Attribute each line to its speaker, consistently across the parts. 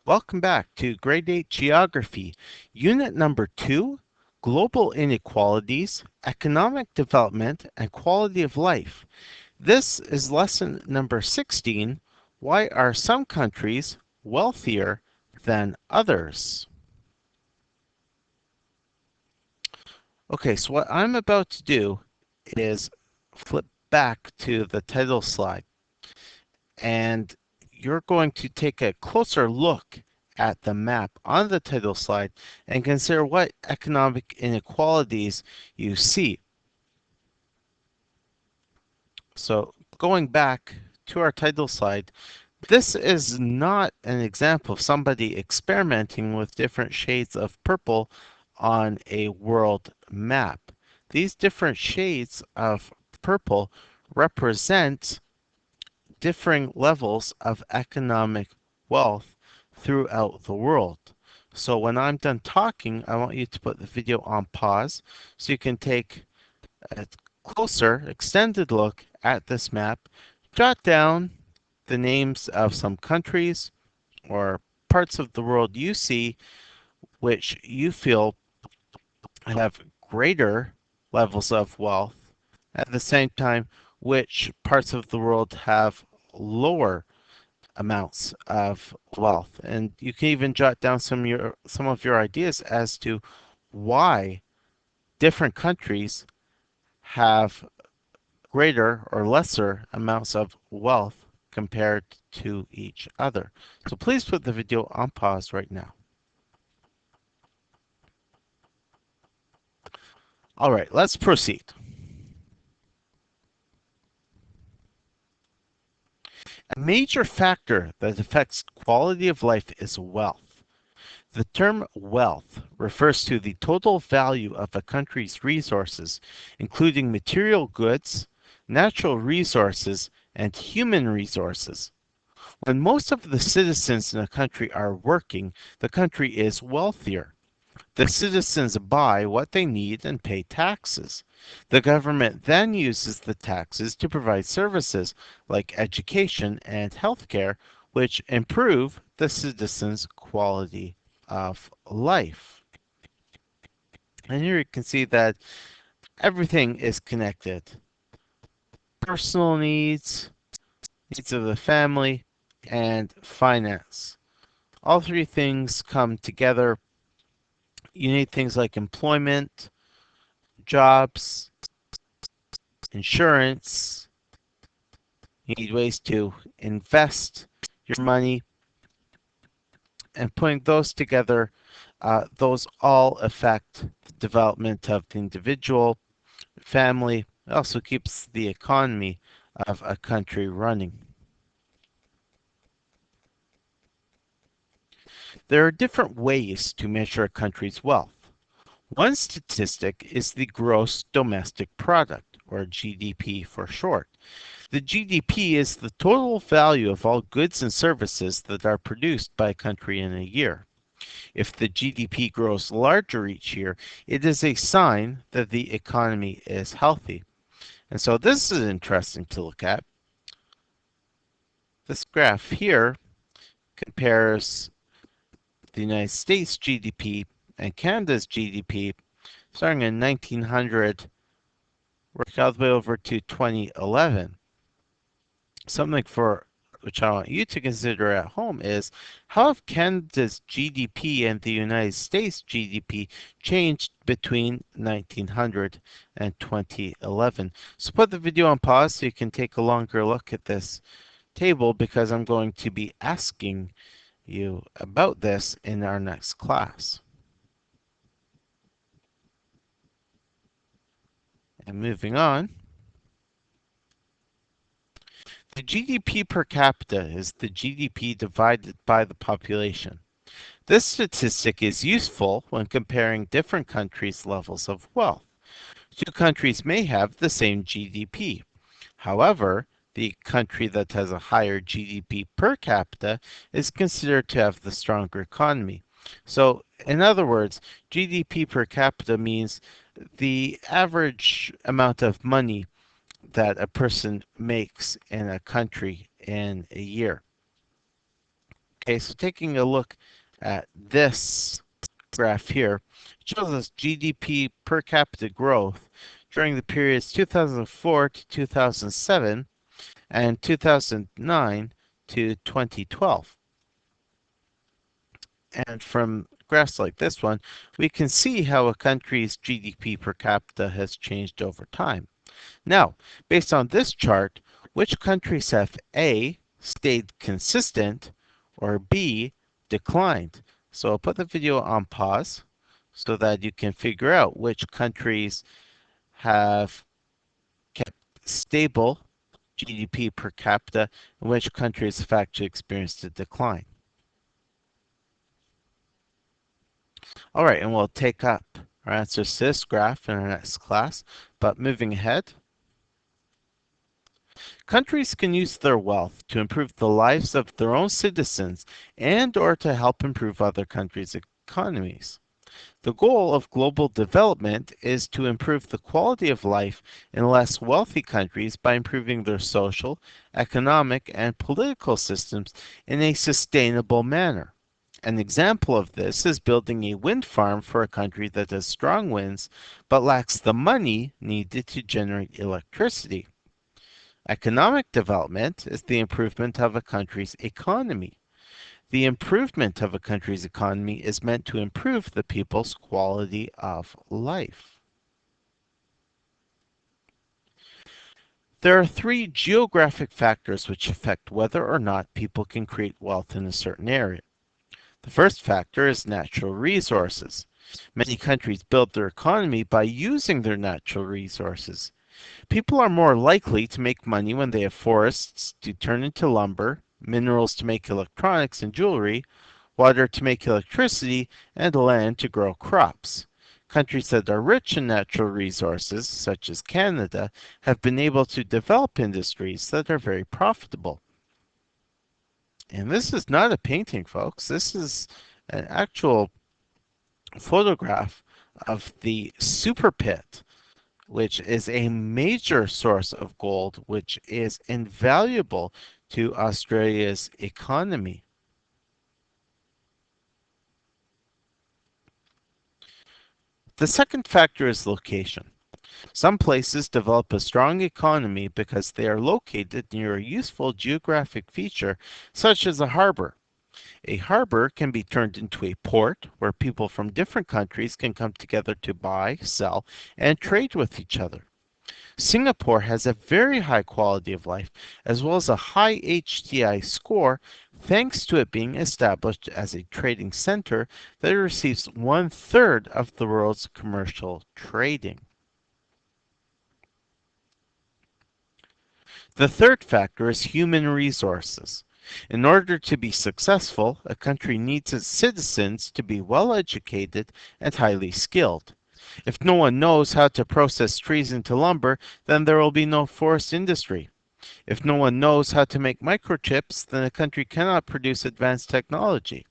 Speaker 1: Welcome back to Grade 8 Geography, Unit number 2, Global Inequalities, Economic Development, and Quality of Life. This is lesson number 16, Why are some countries wealthier than others? Okay, so what I'm about to do is flip back to the title slide, and you're going to take a closer look at the map on the title slide and consider what economic inequalities you see. So going back to our title slide, this is not an example of somebody experimenting with different shades of purple on a world map. These different shades of purple represent differing levels of economic wealth throughout the world. So when I'm done talking, I want you to put the video on pause so you can take a closer, extended look at this map, jot down the names of some countries or parts of the world you see which you feel have greater levels of wealth, at the same time, which parts of the world have lower amounts of wealth. And you can even jot down some of your ideas as to why different countries have greater or lesser amounts of wealth compared to each other. So please put the video on pause right now. All right, let's proceed. A major factor that affects quality of life is wealth. The term wealth refers to the total value of a country's resources, including material goods, natural resources, and human resources. When most of the citizens in a country are working, the country is wealthier. The citizens buy what they need and pay taxes. The government then uses the taxes to provide services like education and healthcare, which improve the citizens' quality of life. And here you can see that everything is connected. Personal needs, needs of the family, and finance. All three things come together. You need things like employment, jobs, insurance. You need ways to invest your money, and putting those together, those all affect the development of the individual, family. It also keeps the economy of a country running. There are different ways to measure a country's wealth. One statistic is the gross domestic product, or GDP for short. The GDP is the total value of all goods and services that are produced by a country in a year. If the GDP grows larger each year, it is a sign that the economy is healthy. And so this is interesting to look at. This graph here compares the United States GDP and Canada's GDP starting in 1900, working all the way over to 2011. Something for which I want you to consider at home is how have Canada's GDP and the United States GDP changed between 1900 and 2011? So put the video on pause so you can take a longer look at this table because I'm going to be asking you about this in our next class. And moving on, the GDP per capita is the GDP divided by the population. This statistic is useful when comparing different countries' levels of wealth. Two countries may have the same GDP. However, the country that has a higher GDP per capita is considered to have the stronger economy. So, in other words, GDP per capita means the average amount of money that a person makes in a country in a year. Okay, so taking a look at this graph here, it shows us GDP per capita growth during the periods 2004 to 2007 and 2009 to 2012. And from graphs like this one, we can see how a country's GDP per capita has changed over time. Now, based on this chart, which countries have A, stayed consistent, or B, declined? So I'll put the video on pause so that you can figure out which countries have kept stable GDP per capita and which countries have actually experienced a decline. All right, and we'll take up our answers to this graph in our next class. But moving ahead, countries can use their wealth to improve the lives of their own citizens and or to help improve other countries' economies. The goal of global development is to improve the quality of life in less wealthy countries by improving their social, economic, and political systems in a sustainable manner. An example of this is building a wind farm for a country that has strong winds but lacks the money needed to generate electricity. Economic development is the improvement of a country's economy. The improvement of a country's economy is meant to improve the people's quality of life. There are three geographic factors which affect whether or not people can create wealth in a certain area. The first factor is natural resources. Many countries build their economy by using their natural resources. People are more likely to make money when they have forests to turn into lumber, minerals to make electronics and jewelry, water to make electricity, and land to grow crops. Countries that are rich in natural resources, such as Canada, have been able to develop industries that are very profitable. And this is not a painting, folks. This is an actual photograph of the super pit, which is a major source of gold, which is invaluable to Australia's economy. The second factor is location. Some places develop a strong economy because they are located near a useful geographic feature, such as a harbor. A harbor can be turned into a port where people from different countries can come together to buy, sell, and trade with each other. Singapore has a very high quality of life, as well as a high HDI score, thanks to it being established as a trading center that receives 1/3 of the world's commercial trading. The third factor is human resources. In order to be successful, a country needs its citizens to be well educated and highly skilled. If no one knows how to process trees into lumber, then there will be no forest industry. If no one knows how to make microchips, then a country cannot produce advanced technology.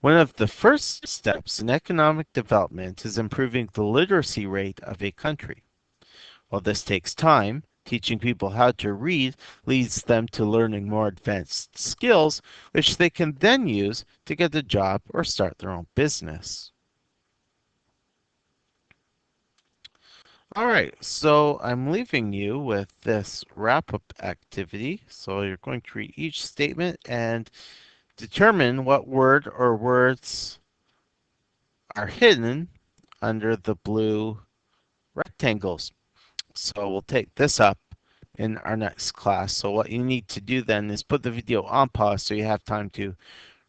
Speaker 1: One of the first steps in economic development is improving the literacy rate of a country. While this takes time, teaching people how to read leads them to learning more advanced skills, which they can then use to get a job or start their own business. All right, so I'm leaving you with this wrap-up activity. So you're going to read each statement and determine what word or words are hidden under the blue rectangles. So we'll take this up in our next class. So what you need to do then is put the video on pause so you have time to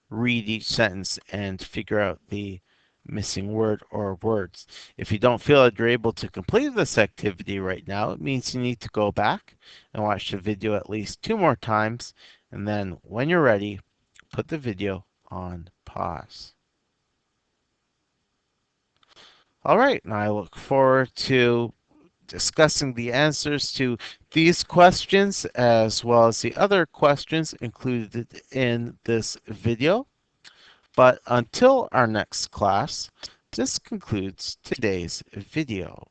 Speaker 1: read each sentence and figure out the missing word or words. If you don't feel that you're able to complete this activity right now, it means you need to go back and watch the video at least 2 more times, and then when you're ready, put the video on pause. All right, and I look forward to discussing the answers to these questions as well as the other questions included in this video. But until our next class, this concludes today's video.